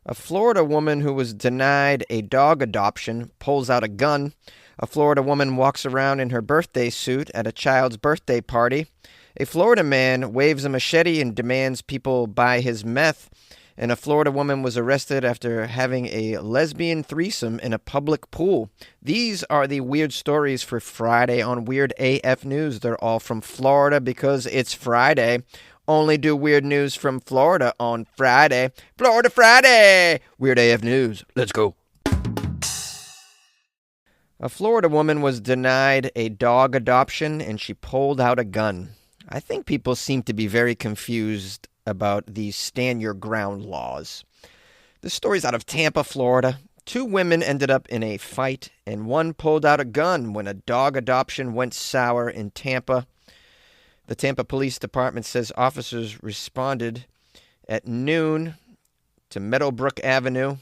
A Florida woman who was denied a dog adoption pulls out a gun. A Florida woman walks around in her birthday suit at a child's birthday party. A Florida man waves a machete and demands people buy his meth. And a Florida woman was arrested after having a lesbian threesome in a public pool. These are the weird stories for Friday on Weird AF News. They're all from Florida because it's Friday. Only do weird news from Florida on Friday. Florida Friday! Weird AF News. Let's go. A Florida woman was denied a dog adoption and she pulled out a gun. I think people seem to be very confused about these stand your ground laws. This story's out of Tampa, Florida. Two women ended up in a fight and one pulled out a gun when a dog adoption went sour in Tampa. The Tampa Police Department says officers responded at noon to Meadowbrook Avenue.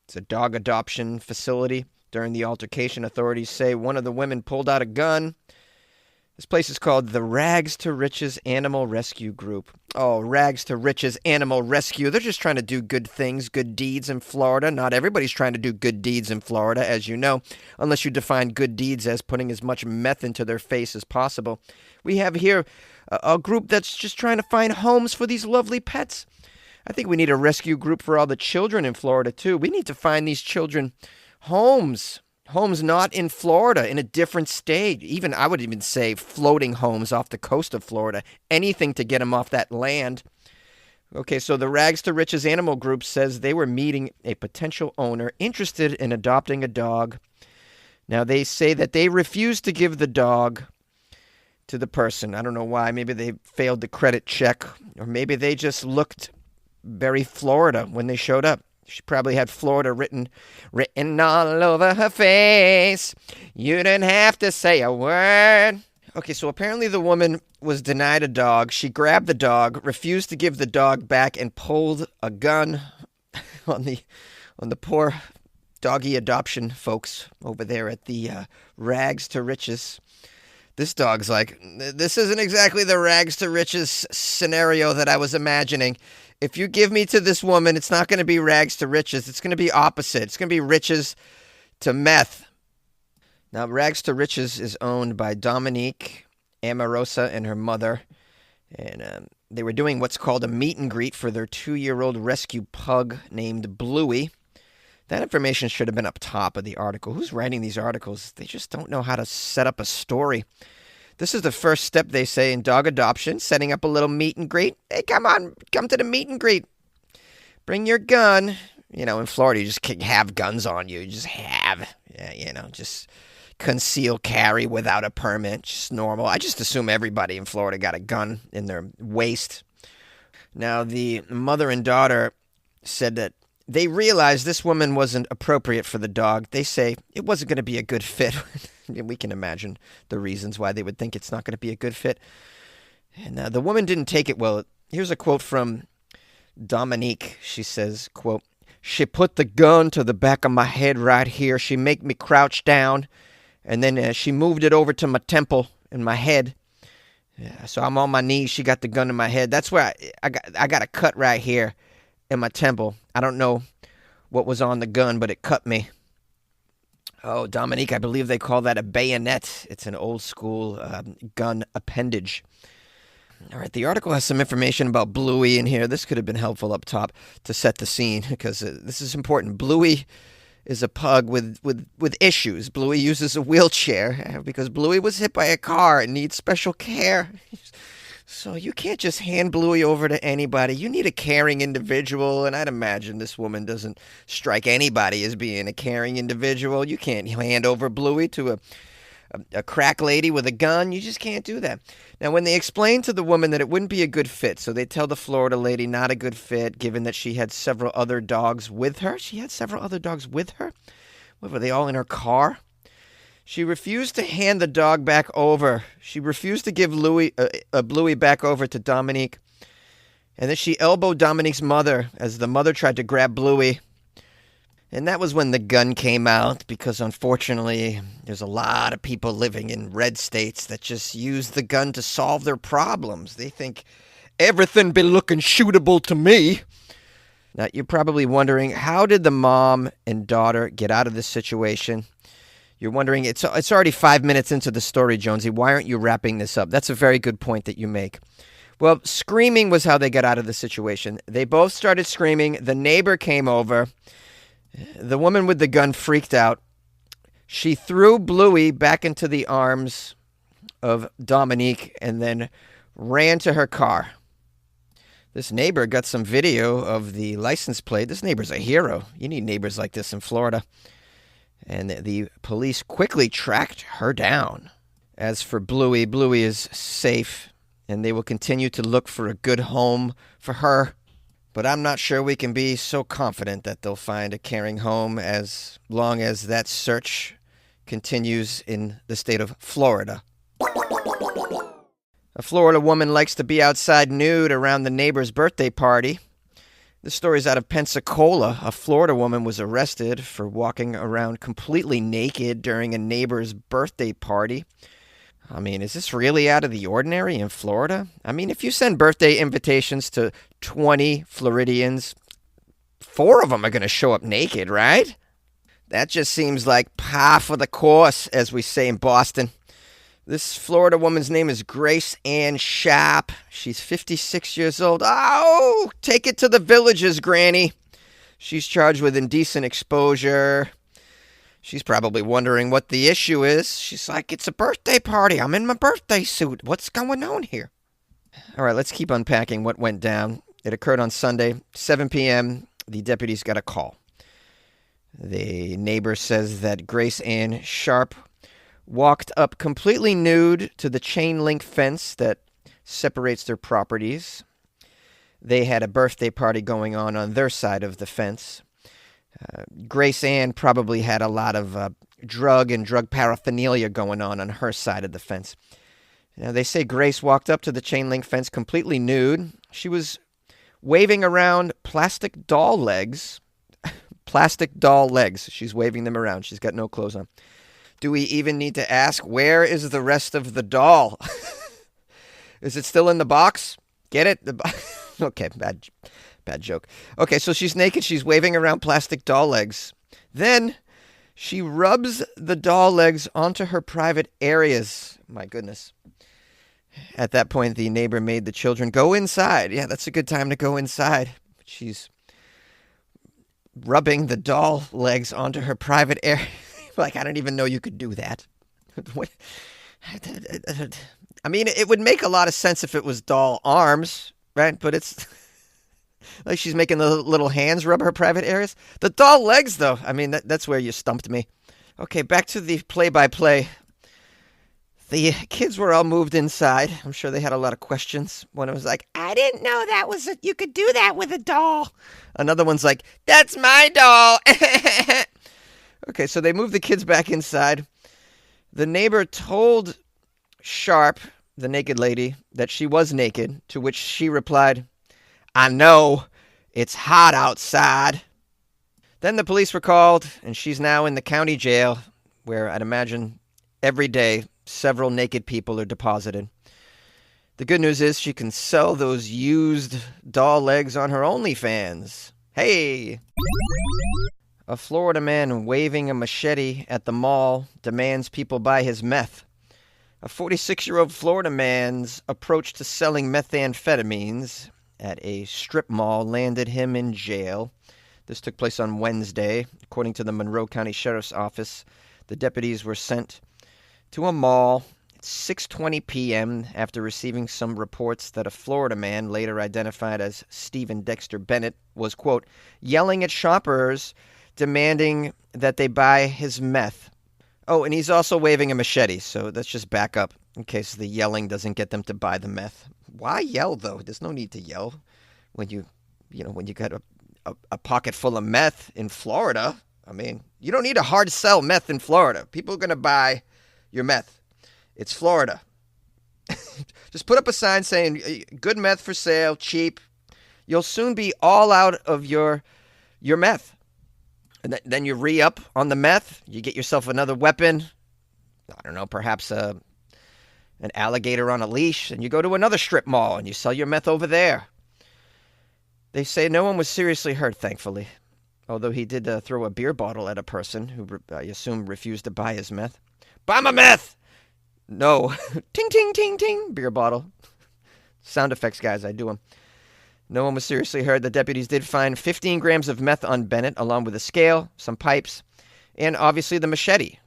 It's a dog adoption facility. During the altercation, authorities say one of the women pulled out a gun. This place is called the Rags to Riches Animal Rescue Group. Oh, Rags to Riches Animal Rescue. They're just trying to do good things, good deeds in Florida. Not everybody's trying to do good deeds in Florida, as you know, unless you define good deeds as putting as much meth into their face as possible. We have here a group that's just trying to find homes for these lovely pets. I think we need a rescue group for all the children in Florida, too. We need to find these children homes. Homes not in Florida, in a different state. I would even say floating homes off the coast of Florida. Anything to get them off that land. Okay, so the Rags to Riches Animal Group says they were meeting a potential owner interested in adopting a dog. Now, they say that they refused to give the dog to the person. I don't know why. Maybe they failed the credit check, or maybe they just looked very Florida when they showed up. She probably had Florida written all over her face. You didn't have to say a word. Okay, so apparently the woman was denied a dog. She grabbed the dog, refused to give the dog back, and pulled a gun on the poor doggy adoption folks over there at the Rags to Riches. This dog's like, this isn't exactly the Rags to Riches scenario that I was imagining. If you give me to this woman, it's not going to be rags to riches. It's going to be opposite. It's going to be riches to meth. Now, Rags to Riches is owned by Dominique Amorosa and her mother. And they were doing what's called a meet and greet for their 2-year-old rescue pug named Bluey. That information should have been up top of the article. Who's writing these articles? They just don't know how to set up a story. This is the first step, they say, in dog adoption, setting up a little meet and greet. Hey, come on, come to the meet and greet. Bring your gun. You know, in Florida, you just can't have guns on you. You just have, just conceal carry without a permit. Just normal. I just assume everybody in Florida got a gun in their waist. Now, the mother and daughter said that they realized this woman wasn't appropriate for the dog. They say it wasn't going to be a good fit. We can imagine the reasons why they would think it's not going to be a good fit. And the woman didn't take it well. Here's a quote from Dominique. She says, quote, "She put the gun to the back of my head right here. She made me crouch down. And then she moved it over to my temple and my head. Yeah, so I'm on my knees. She got the gun in my head. That's where I got a cut right here in my temple. I don't know what was on the gun, but it cut me." Oh, Dominique, I believe they call that a bayonet. It's an old school gun appendage. All right, the article has some information about Bluey in here. This could have been helpful up top to set the scene because this is important. Bluey is a pug with issues. Bluey uses a wheelchair because Bluey was hit by a car and needs special care. So you can't just hand Bluey over to anybody. You need a caring individual, and I'd imagine this woman doesn't strike anybody as being a caring individual. You can't hand over Bluey to a crack lady with a gun. You just can't do that. Now, when they explain to the woman that it wouldn't be a good fit, so they tell the Florida lady not a good fit, given that she had several other dogs with her. She had several other dogs with her? What, were they all in her car? She refused to hand the dog back over. She refused to give Bluey back over to Dominique. And then she elbowed Dominique's mother as the mother tried to grab Bluey. And that was when the gun came out, because unfortunately, there's a lot of people living in red states that just use the gun to solve their problems. They think everything be looking shootable to me. Now, you're probably wondering, how did the mom and daughter get out of this situation? You're wondering, it's already 5 minutes into the story, Jonesy. Why aren't you wrapping this up? That's a very good point that you make. Well, screaming was how they got out of the situation. They both started screaming. The neighbor came over. The woman with the gun freaked out. She threw Bluey back into the arms of Dominique and then ran to her car. This neighbor got some video of the license plate. This neighbor's a hero. You need neighbors like this in Florida. And the police quickly tracked her down. As for Bluey, Bluey is safe, and they will continue to look for a good home for her. But I'm not sure we can be so confident that they'll find a caring home as long as that search continues in the state of Florida. A Florida woman likes to be outside nude around the neighbor's birthday party. This story's out of Pensacola. A Florida woman was arrested for walking around completely naked during a neighbor's birthday party. I mean, is this really out of the ordinary in Florida? I mean, if you send birthday invitations to 20 Floridians, 4 of them are going to show up naked, right? That just seems like par for the course, as we say in Boston. This Florida woman's name is Grace Ann Sharp. She's 56 years old. Oh, take it to the villages, Granny. She's charged with indecent exposure. She's probably wondering what the issue is. She's like, it's a birthday party. I'm in my birthday suit. What's going on here? All right, let's keep unpacking what went down. It occurred on Sunday, 7 p.m. The deputies got a call. The neighbor says that Grace Ann Sharp walked up completely nude to the chain link fence that separates their properties. They had a birthday party going on their side of the fence. Grace Ann probably had a lot of drug paraphernalia going on her side of the fence. Now, they say Grace walked up to the chain link fence completely nude. She was waving around plastic doll legs. Plastic doll legs. She's waving them around. She's got no clothes on. Do we even need to ask, where is the rest of the doll? Is it still in the box? Get it? Okay, bad joke. Okay, so she's naked. She's waving around plastic doll legs. Then she rubs the doll legs onto her private areas. My goodness. At that point, the neighbor made the children go inside. Yeah, that's a good time to go inside. She's rubbing the doll legs onto her private area. Like, I don't even know you could do that. I mean, it would make a lot of sense if it was doll arms, right? But it's like she's making the little hands rub her private areas. The doll legs, though, I mean, that's where you stumped me. Okay, back to the play-by-play. The kids were all moved inside. I'm sure they had a lot of questions. One was like, I didn't know you could do that with a doll. Another one's like, that's my doll. Okay, so they moved the kids back inside. The neighbor told Sharp, the naked lady, that she was naked, to which she replied, I know, it's hot outside. Then the police were called, and she's now in the county jail, where I'd imagine every day several naked people are deposited. The good news is she can sell those used doll legs on her OnlyFans. Hey! A Florida man waving a machete at the mall demands people buy his meth. A 46-year-old Florida man's approach to selling methamphetamines at a strip mall landed him in jail. This took place on Wednesday. According to the Monroe County Sheriff's Office, the deputies were sent to a mall at 6:20 p.m. after receiving some reports that a Florida man, later identified as Stephen Dexter Bennett, was, quote, yelling at shoppers demanding that they buy his meth. Oh, and he's also waving a machete, so let's just back up in case the yelling doesn't get them to buy the meth. Why yell, though? There's no need to yell when you got a pocket full of meth in Florida. I mean, you don't need to hard sell meth in Florida. People are going to buy your meth. It's Florida. Just put up a sign saying, good meth for sale, cheap. You'll soon be all out of your meth. And then you re-up on the meth. You get yourself another weapon. I don't know, perhaps an alligator on a leash. And you go to another strip mall and you sell your meth over there. They say no one was seriously hurt, thankfully. Although he did throw a beer bottle at a person who, I assume, refused to buy his meth. Buy my meth! No. Ting, ting, ting, ting. Beer bottle. Sound effects, guys. I do them. No one was seriously hurt. The deputies did find 15 grams of meth on Bennett, along with a scale, some pipes, and obviously the machete.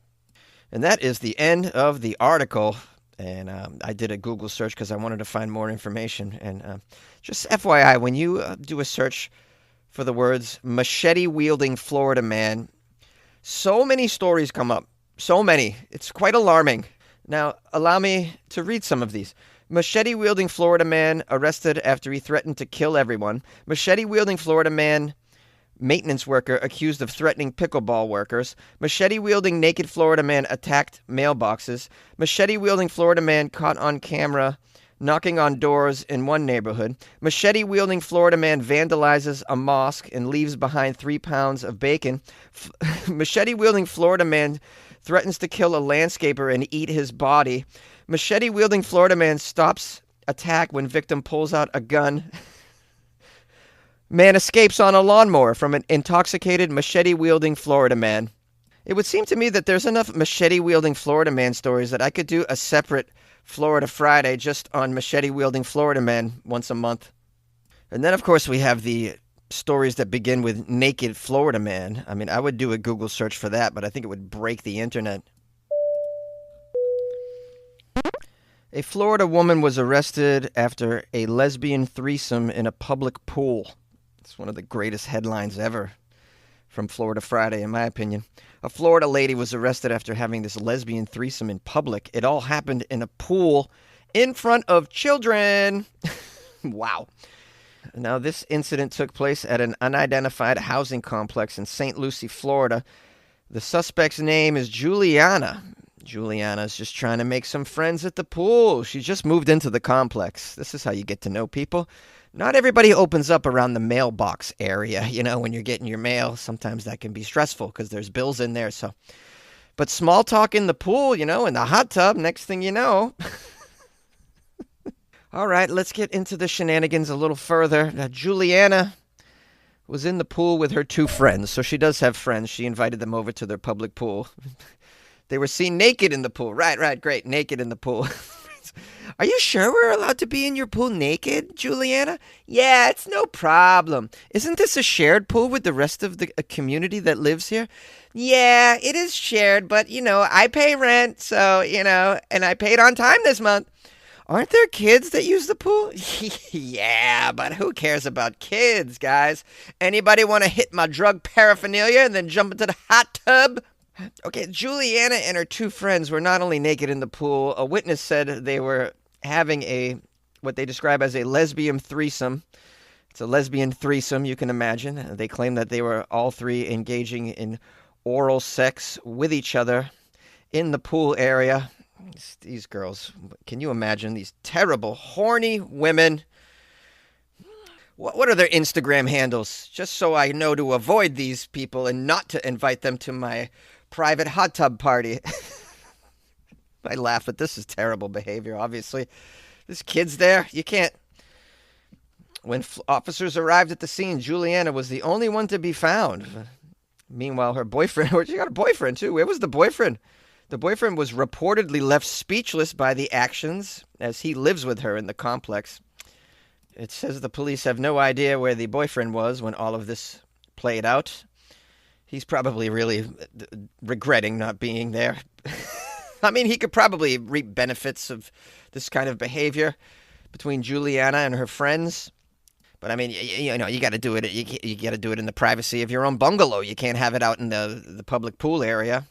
And that is the end of the article. And I did a Google search because I wanted to find more information. And just FYI, when you do a search for the words machete-wielding Florida man, so many stories come up. So many. It's quite alarming. Now, allow me to read some of these. Machete-wielding Florida man arrested after he threatened to kill everyone. Machete-wielding Florida man maintenance worker accused of threatening pickleball workers. Machete-wielding naked Florida man attacked mailboxes. Machete-wielding Florida man caught on camera knocking on doors in one neighborhood. Machete-wielding Florida man vandalizes a mosque and leaves behind 3 pounds of bacon. Machete-wielding Florida man threatens to kill a landscaper and eat his body. Machete-wielding Florida man stops attack when victim pulls out a gun. Man escapes on a lawnmower from an intoxicated machete-wielding Florida man. It would seem to me that there's enough machete-wielding Florida man stories that I could do a separate Florida Friday just on machete-wielding Florida man once a month. And then, of course, we have the stories that begin with naked Florida man. I mean, I would do a Google search for that, but I think it would break the internet. A Florida woman was arrested after a lesbian threesome in a public pool. It's one of the greatest headlines ever from Florida Friday, in my opinion. A Florida lady was arrested after having this lesbian threesome in public. It all happened in a pool in front of children. Wow. Now, this incident took place at an unidentified housing complex in St. Lucie, Florida. The suspect's name is Juliana. Juliana's just trying to make some friends at the pool. She just moved into the complex. This is how you get to know people. Not everybody opens up around the mailbox area. You know, when you're getting your mail, sometimes that can be stressful because there's bills in there. But small talk in the pool, you know, in the hot tub, next thing you know. All right, let's get into the shenanigans a little further. Now, Juliana was in the pool with her 2 friends. So she does have friends. She invited them over to their public pool. They were seen naked in the pool. Right, great, naked in the pool. Are you sure we're allowed to be in your pool naked, Juliana? Yeah, it's no problem. Isn't this a shared pool with the rest of the community that lives here? Yeah, it is shared, but, you know, I pay rent, so, you know, and I paid on time this month. Aren't there kids that use the pool? Yeah, but who cares about kids, guys? Anybody want to hit my drug paraphernalia and then jump into the hot tub? Okay, Juliana and her 2 friends were not only naked in the pool. A witness said they were having what they describe as a lesbian threesome. It's a lesbian threesome, you can imagine. They claim that they were all 3 engaging in oral sex with each other in the pool area. These girls, can you imagine these terrible, horny women? What are their Instagram handles? Just so I know to avoid these people and not to invite them to my private hot tub party. I laugh, but this is terrible behavior, obviously. There's kids there. You can't. When officers arrived at the scene, Juliana was the only one to be found. Meanwhile, her boyfriend, she got a boyfriend too. Where was the boyfriend? The boyfriend was reportedly left speechless by the actions as he lives with her in the complex. It says the police have no idea where the boyfriend was when all of this played out. He's probably really regretting not being there. I mean, he could probably reap benefits of this kind of behavior between Juliana and her friends. But I mean, you know, you got to do it. You got to do it in the privacy of your own bungalow. You can't have it out in the public pool area.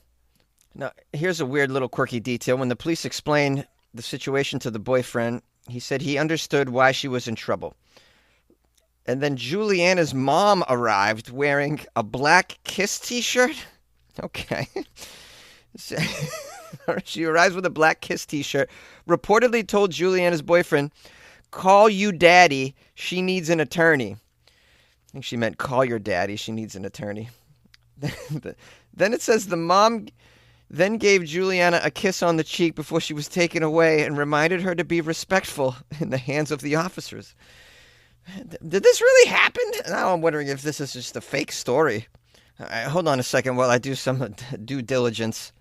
Now, here's a weird little quirky detail. When the police explained the situation to the boyfriend, he said he understood why she was in trouble. And then Juliana's mom arrived wearing a black Kiss t-shirt. Okay. She arrives with a black Kiss t-shirt, reportedly told Juliana's boyfriend, "Call you daddy, she needs an attorney." I think she meant call your daddy, she needs an attorney. Then it says the mom then gave Juliana a kiss on the cheek before she was taken away and reminded her to be respectful in the hands of the officers. Did this really happen? Now I'm wondering if this is just a fake story. All right, hold on a second while I do some due diligence.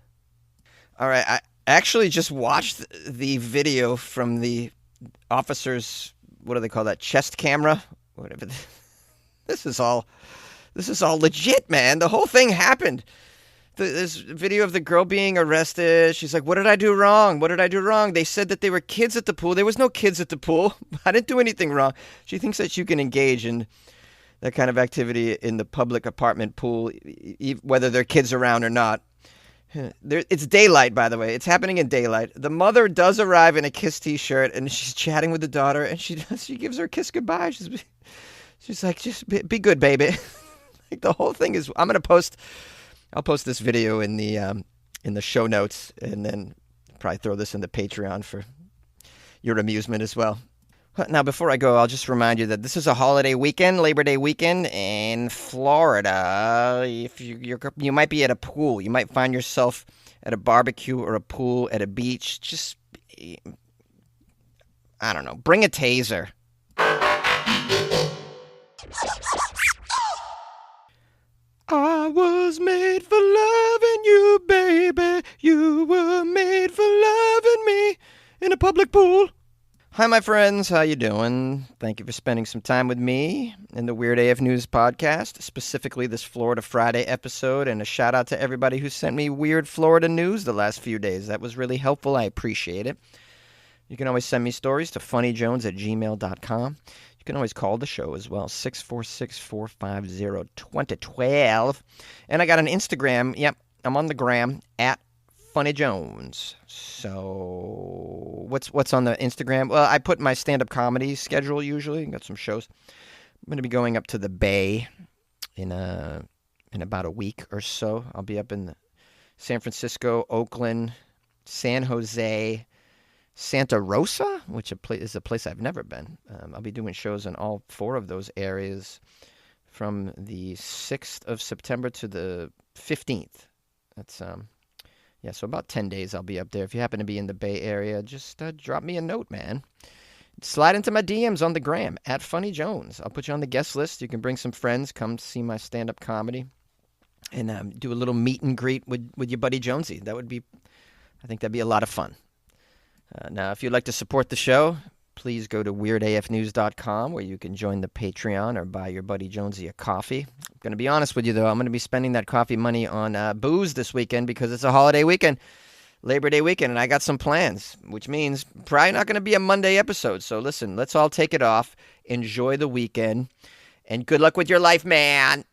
All right, I actually just watched the video from the officer's, what do they call that, chest camera? Whatever. This is all legit, man. The whole thing happened. There's video of the girl being arrested. She's like, "What did I do wrong? What did I do wrong?" They said that there were kids at the pool. There was no kids at the pool. I didn't do anything wrong. She thinks that you can engage in that kind of activity in the public apartment pool, whether there are kids around or not. It's daylight, by the way. It's happening in daylight. The mother does arrive in a Kiss T-shirt, and she's chatting with the daughter, and she gives her a kiss goodbye. She's like, "Just be good, baby." Like, the whole thing is. I'll post this video in the show notes, and then probably throw this in the Patreon for your amusement as well. Now, before I go, I'll just remind you that this is a holiday weekend, Labor Day weekend in Florida. If you might be at a pool, you might find yourself at a barbecue or a pool at a beach. Just, I don't know, bring a taser. I was made for loving you, baby. You were made for loving me in a public pool. Hi, my friends. How you doing? Thank you for spending some time with me in the Weird AF News podcast, specifically this Florida Friday episode, and a shout out to everybody who sent me weird Florida news the last few days. That was really helpful. I appreciate it. You can always send me stories to funnyjones@gmail.com. You can always call the show as well, 646-450-2012. And I got an Instagram. Yep, I'm on the gram, at funnyjones. So what's on the Instagram? Well, I put my stand-up comedy schedule usually. Got some shows. I'm going to be going up to the Bay in about a week or so. I'll be up in San Francisco, Oakland, San Jose, Santa Rosa, which is a place I've never been. I'll be doing shows in all four of those areas from the 6th of September to the 15th. That's so about 10 days I'll be up there. If you happen to be in the Bay Area, just drop me a note, man. Slide into my DMs on the gram, at Funny Jones. I'll put you on the guest list. You can bring some friends, come see my stand-up comedy, and do a little meet and greet with your buddy Jonesy. I think that'd be a lot of fun. Now, if you'd like to support the show, please go to weirdafnews.com, where you can join the Patreon or buy your buddy Jonesy a coffee. I'm going to be honest with you, though. I'm going to be spending that coffee money on booze this weekend because it's a holiday weekend, Labor Day weekend, and I got some plans, which means probably not going to be a Monday episode. So listen, let's all take it off, enjoy the weekend, and good luck with your life, man.